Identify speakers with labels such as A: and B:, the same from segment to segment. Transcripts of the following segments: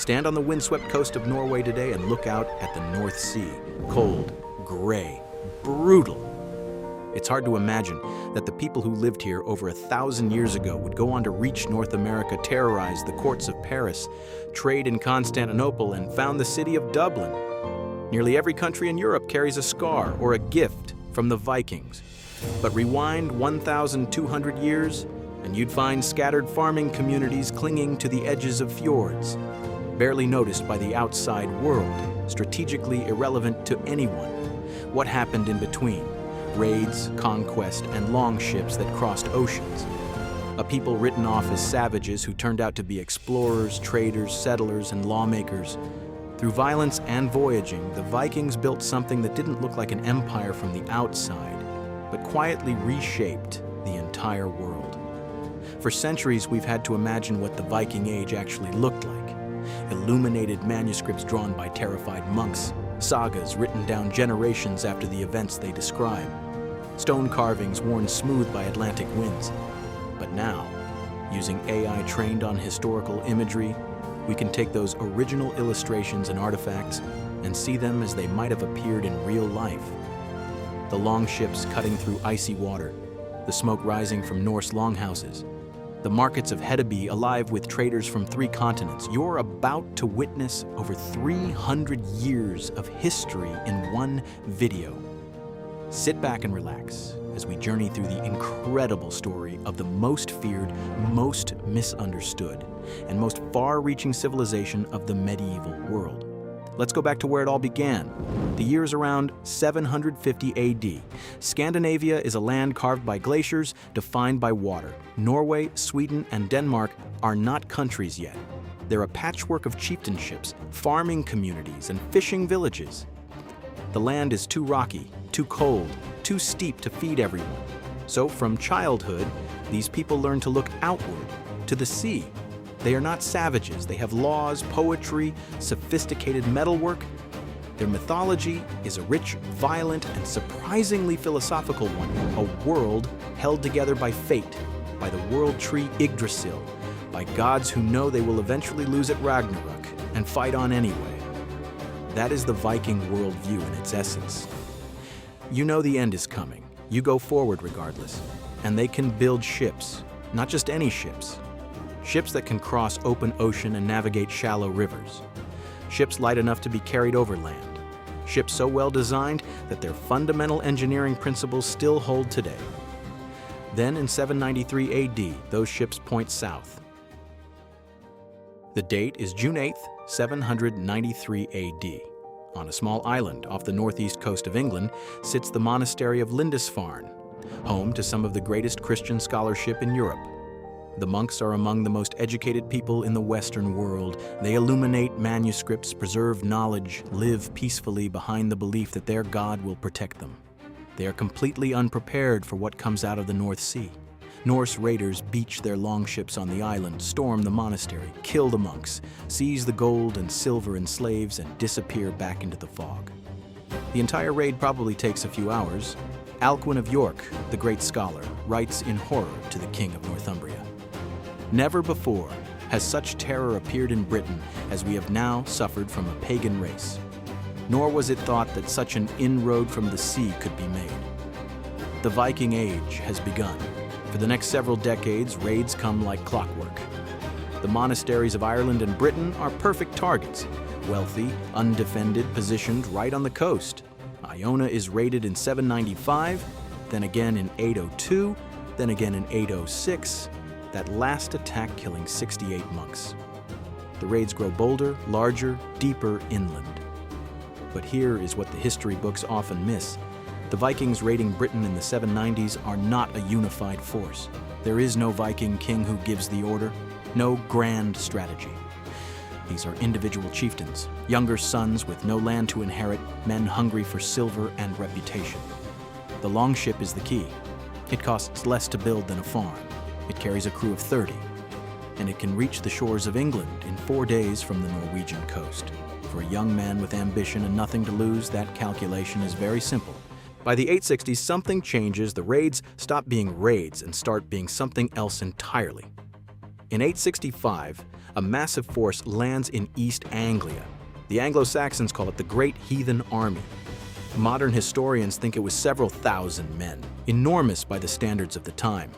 A: Stand on the windswept coast of Norway today and look out at the North Sea. Cold, gray, brutal. It's hard to imagine that the people who lived here over 1,000 years ago would go on to reach North America, terrorize the courts of Paris, trade in Constantinople, and found the city of Dublin. Nearly every country in Europe carries a scar or a gift from the Vikings. But rewind 1,200 years, and you'd find scattered farming communities clinging to the edges of fjords, barely noticed by the outside world, strategically irrelevant to anyone. What happened in between? Raids, conquest, and longships that crossed oceans. A people written off as savages who turned out to be explorers, traders, settlers, and lawmakers. Through violence and voyaging, the Vikings built something that didn't look like an empire from the outside, but quietly reshaped the entire world. For centuries, we've had to imagine what the Viking Age actually looked like. Illuminated manuscripts drawn by terrified monks, sagas written down generations after the events they describe, stone carvings worn smooth by Atlantic winds. But now, using AI trained on historical imagery, we can take those original illustrations and artifacts and see them as they might have appeared in real life. The longships cutting through icy water, the smoke rising from Norse longhouses, the markets of Hedeby alive with traders from 3 continents. You're about to witness over 300 years of history in one video. Sit back and relax as we journey through the incredible story of the most feared, most misunderstood, and most far-reaching civilization of the medieval world. Let's go back to where it all began. The year is around 750 AD. Scandinavia is a land carved by glaciers, defined by water. Norway, Sweden, and Denmark are not countries yet. They're a patchwork of chieftainships, farming communities, and fishing villages. The land is too rocky, too cold, too steep to feed everyone. So from childhood, these people learn to look outward, to the sea. They are not savages. They have laws, poetry, sophisticated metalwork. Their mythology is a rich, violent, and surprisingly philosophical one. A world held together by fate, by the world tree Yggdrasil, by gods who know they will eventually lose at Ragnarok and fight on anyway. That is the Viking worldview in its essence. You know the end is coming. You go forward regardless. And they can build ships, not just any ships. Ships that can cross open ocean and navigate shallow rivers. Ships light enough to be carried over land. Ships so well designed that their fundamental engineering principles still hold today. Then in 793 AD, those ships point south. The date is June 8th, 793 AD. On a small island off the northeast coast of England sits the monastery of Lindisfarne, home to some of the greatest Christian scholarship in Europe. The monks are among the most educated people in the Western world. They illuminate manuscripts, preserve knowledge, live peacefully behind the belief that their God will protect them. They are completely unprepared for what comes out of the North Sea. Norse raiders beach their longships on the island, storm the monastery, kill the monks, seize the gold and silver and slaves, and disappear back into the fog. The entire raid probably takes a few hours. Alcuin of York, the great scholar, writes in horror to the King of Northumbria. Never before has such terror appeared in Britain as we have now suffered from a pagan race. Nor was it thought that such an inroad from the sea could be made. The Viking Age has begun. For the next several decades, raids come like clockwork. The monasteries of Ireland and Britain are perfect targets. Wealthy, undefended, positioned right on the coast. Iona is raided in 795, then again in 802, then again in 806, that last attack killing 68 monks. The raids grow bolder, larger, deeper inland. But here is what the history books often miss. The Vikings raiding Britain in the 790s are not a unified force. There is no Viking king who gives the order, no grand strategy. These are individual chieftains, younger sons with no land to inherit, men hungry for silver and reputation. The longship is the key. It costs less to build than a farm. It carries a crew of 30, and it can reach the shores of England in 4 days from the Norwegian coast. For a young man with ambition and nothing to lose, that calculation is very simple. By the 860s, something changes. The raids stop being raids and start being something else entirely. In 865, a massive force lands in East Anglia. The Anglo-Saxons call it the Great Heathen Army. Modern historians think it was several thousand men, enormous by the standards of the time.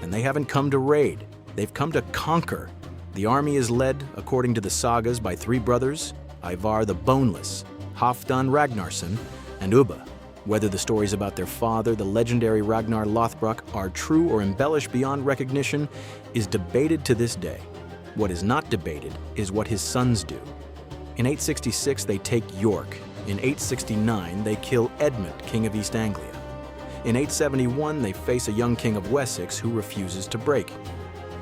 A: And they haven't come to raid, they've come to conquer. The army is led, according to the sagas, by three brothers, Ivar the Boneless, Halfdan Ragnarsson, and Ubba. Whether the stories about their father, the legendary Ragnar Lothbrok, are true or embellished beyond recognition is debated to this day. What is not debated is what his sons do. In 866, they take York. In 869, they kill Edmund, king of East Anglia. In 871, they face a young king of Wessex who refuses to break.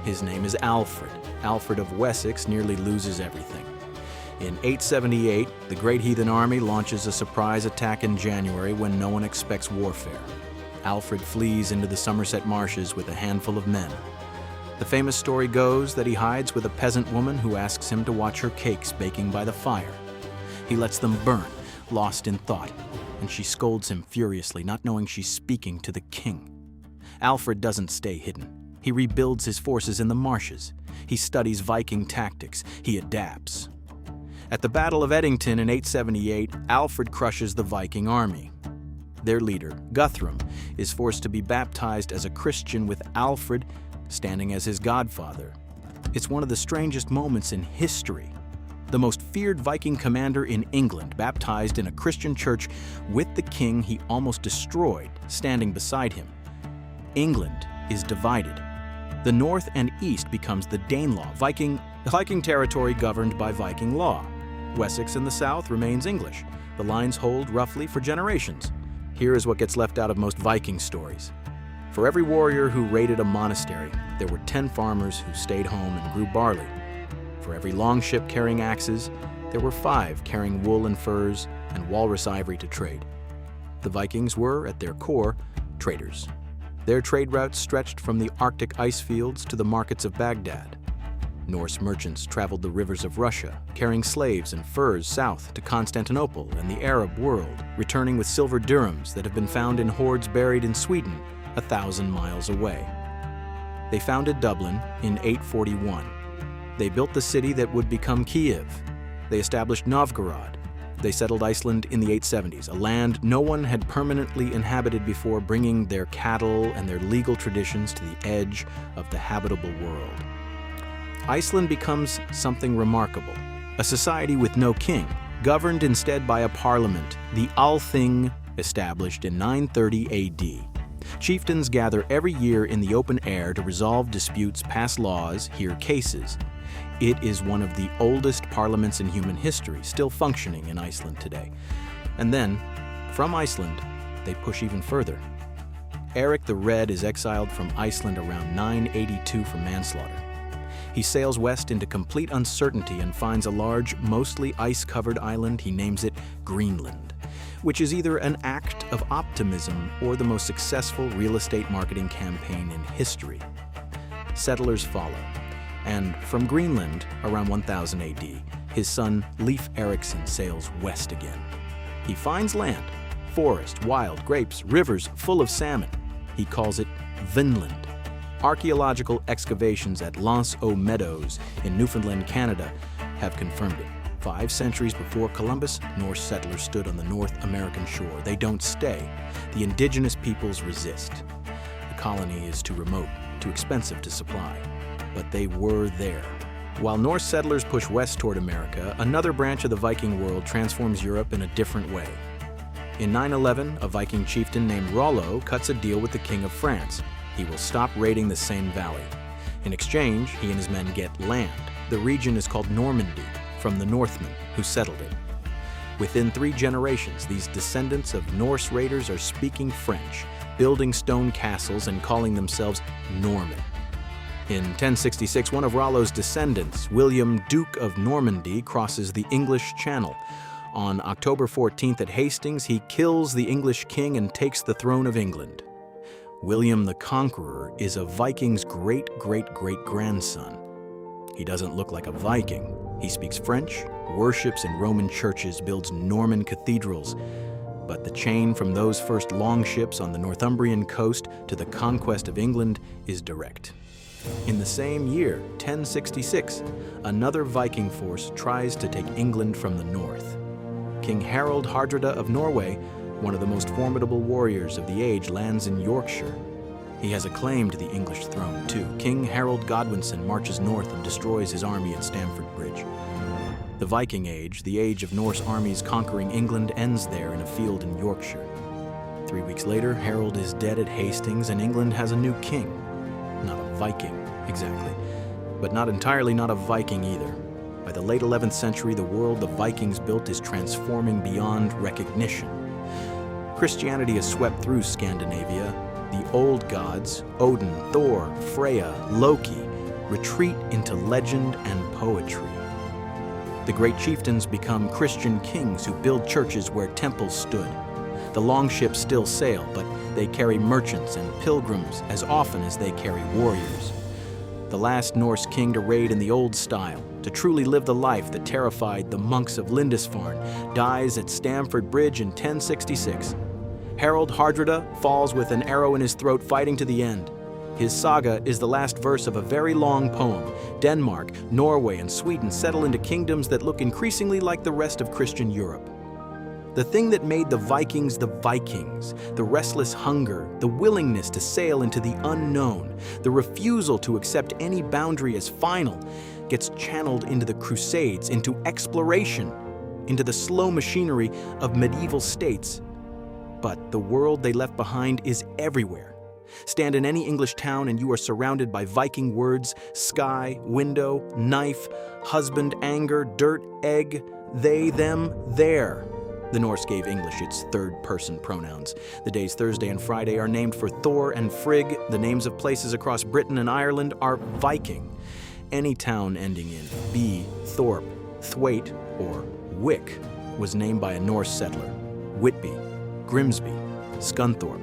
A: His name is Alfred. Alfred of Wessex nearly loses everything. In 878, the Great Heathen Army launches a surprise attack in January when no one expects warfare. Alfred flees into the Somerset marshes with a handful of men. The famous story goes that he hides with a peasant woman who asks him to watch her cakes baking by the fire. He lets them burn, lost in thought, and she scolds him furiously, not knowing she's speaking to the king. Alfred doesn't stay hidden. He rebuilds his forces in the marshes. He studies Viking tactics. He adapts. At the Battle of Edington in 878, Alfred crushes the Viking army. Their leader, Guthrum, is forced to be baptized as a Christian with Alfred standing as his godfather. It's one of the strangest moments in history. The most feared Viking commander in England, baptized in a Christian church with the king he almost destroyed, standing beside him. England is divided. The north and east becomes the Danelaw, Viking territory governed by Viking law. Wessex in the south remains English. The lines hold roughly for generations. Here is what gets left out of most Viking stories. For every warrior who raided a monastery, there were 10 farmers who stayed home and grew barley. For every longship carrying axes, there were 5 carrying wool and furs and walrus ivory to trade. The Vikings were, at their core, traders. Their trade routes stretched from the Arctic ice fields to the markets of Baghdad. Norse merchants traveled the rivers of Russia, carrying slaves and furs south to Constantinople and the Arab world, returning with silver dirhams that have been found in hoards buried in Sweden, 1,000 miles away. They founded Dublin in 841. They built the city that would become Kyiv. They established Novgorod. They settled Iceland in the 870s, a land no one had permanently inhabited before, bringing their cattle and their legal traditions to the edge of the habitable world. Iceland becomes something remarkable, a society with no king, governed instead by a parliament, the Althing, established in 930 AD. Chieftains gather every year in the open air to resolve disputes, pass laws, hear cases. It is one of the oldest parliaments in human history, still functioning in Iceland today. And then, from Iceland, they push even further. Eric the Red is exiled from Iceland around 982 for manslaughter. He sails west into complete uncertainty and finds a large, mostly ice-covered island. He names it Greenland, which is either an act of optimism or the most successful real estate marketing campaign in history. Settlers follow, and from Greenland, around 1000 AD, his son Leif Erikson sails west again. He finds land, forest, wild grapes, rivers full of salmon. He calls it Vinland. Archaeological excavations at L'Anse aux Meadows in Newfoundland, Canada, have confirmed it. 5 centuries before Columbus, Norse settlers stood on the North American shore. They don't stay. The indigenous peoples resist. The colony is too remote, too expensive to supply. But they were there. While Norse settlers push west toward America, another branch of the Viking world transforms Europe in a different way. In 911, a Viking chieftain named Rollo cuts a deal with the King of France. He will stop raiding the Seine Valley. In exchange, he and his men get land. The region is called Normandy, from the Northmen who settled it. Within 3 generations, these descendants of Norse raiders are speaking French, building stone castles and calling themselves Norman. In 1066, one of Rollo's descendants, William, Duke of Normandy, crosses the English Channel. On October 14th at Hastings, he kills the English king and takes the throne of England. William the Conqueror is a Viking's great-great-great-grandson. He doesn't look like a Viking. He speaks French, worships in Roman churches, builds Norman cathedrals. But the chain from those first longships on the Northumbrian coast to the conquest of England is direct. In the same year, 1066, another Viking force tries to take England from the north. King Harald Hardrada of Norway, one of the most formidable warriors of the age, lands in Yorkshire. He has a claim to the English throne, too. King Harold Godwinson marches north and destroys his army at Stamford Bridge. The Viking Age, the age of Norse armies conquering England, ends there in a field in Yorkshire. 3 weeks later, Harold is dead at Hastings, and England has a new king. Not a Viking, exactly, but not entirely not a Viking either. By the late 11th century, the world the Vikings built is transforming beyond recognition. Christianity has swept through Scandinavia. The old gods, Odin, Thor, Freya, Loki, retreat into legend and poetry. The great chieftains become Christian kings who build churches where temples stood. The longships still sail, but they carry merchants and pilgrims as often as they carry warriors. The last Norse king to reign in the old style, to truly live the life that terrified the monks of Lindisfarne, dies at Stamford Bridge in 1066. Harald Hardrada falls with an arrow in his throat, fighting to the end. His saga is the last verse of a very long poem. Denmark, Norway, and Sweden settle into kingdoms that look increasingly like the rest of Christian Europe. The thing that made the Vikings, the restless hunger, the willingness to sail into the unknown, the refusal to accept any boundary as final, gets channeled into the Crusades, into exploration, into the slow machinery of medieval states. But the world they left behind is everywhere. Stand in any English town and you are surrounded by Viking words: sky, window, knife, husband, anger, dirt, egg, they, them, there. The Norse gave English its third-person pronouns. The days Thursday and Friday are named for Thor and Frigg. The names of places across Britain and Ireland are Viking. Any town ending in B, Thorpe, Thwaite, or Wick was named by a Norse settler: Whitby, Grimsby, Scunthorpe.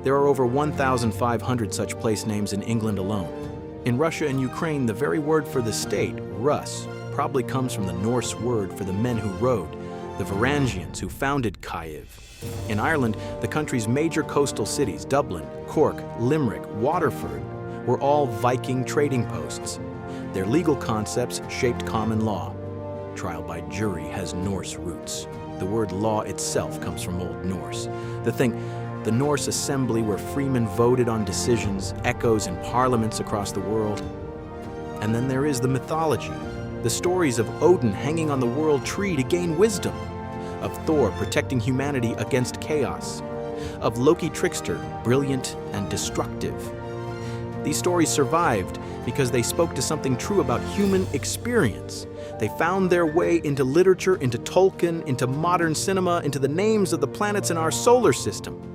A: There are over 1,500 such place names in England alone. In Russia and Ukraine, the very word for the state, Rus, probably comes from the Norse word for the men who rode, the Varangians who founded Kyiv. In Ireland, the country's major coastal cities, Dublin, Cork, Limerick, Waterford, were all Viking trading posts. Their legal concepts shaped common law. Trial by jury has Norse roots. The word law itself comes from Old Norse. The Norse assembly where freemen voted on decisions, echoes in parliaments across the world. And then there is the mythology, the stories of Odin hanging on the world tree to gain wisdom, of Thor protecting humanity against chaos, of Loki trickster, brilliant and destructive. These stories survived because they spoke to something true about human experience. They found their way into literature, into Tolkien, into modern cinema, into the names of the planets in our solar system.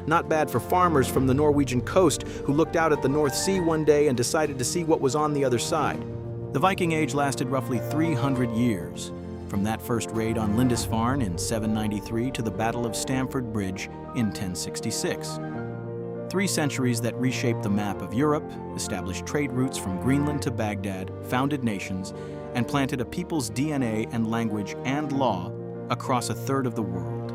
A: Not bad for farmers from the Norwegian coast who looked out at the North Sea one day and decided to see what was on the other side. The Viking Age lasted roughly 300 years, from that first raid on Lindisfarne in 793 to the Battle of Stamford Bridge in 1066. 3 centuries that reshaped the map of Europe, established trade routes from Greenland to Baghdad, founded nations, and planted a people's DNA and language and law across a third of the world.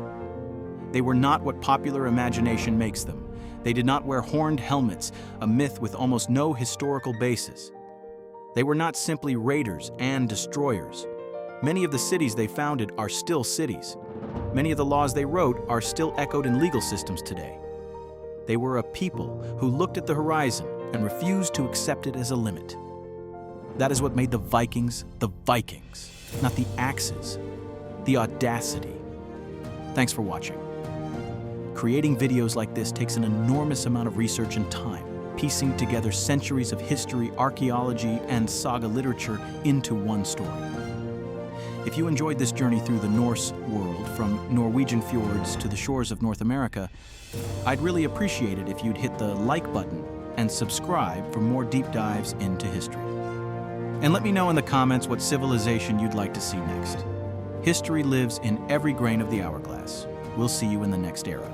A: They were not what popular imagination makes them. They did not wear horned helmets, a myth with almost no historical basis. They were not simply raiders and destroyers. Many of the cities they founded are still cities. Many of the laws they wrote are still echoed in legal systems today. They were a people who looked at the horizon and refused to accept it as a limit. That is what made the Vikings, not the axes, the audacity. Thanks for watching. Creating videos like this takes an enormous amount of research and time, piecing together centuries of history, archaeology, and saga literature into one story. If you enjoyed this journey through the Norse world, from Norwegian fjords to the shores of North America, I'd really appreciate it if you'd hit the like button and subscribe for more deep dives into history. And let me know in the comments what civilization you'd like to see next. History lives in every grain of the hourglass. We'll see you in the next era.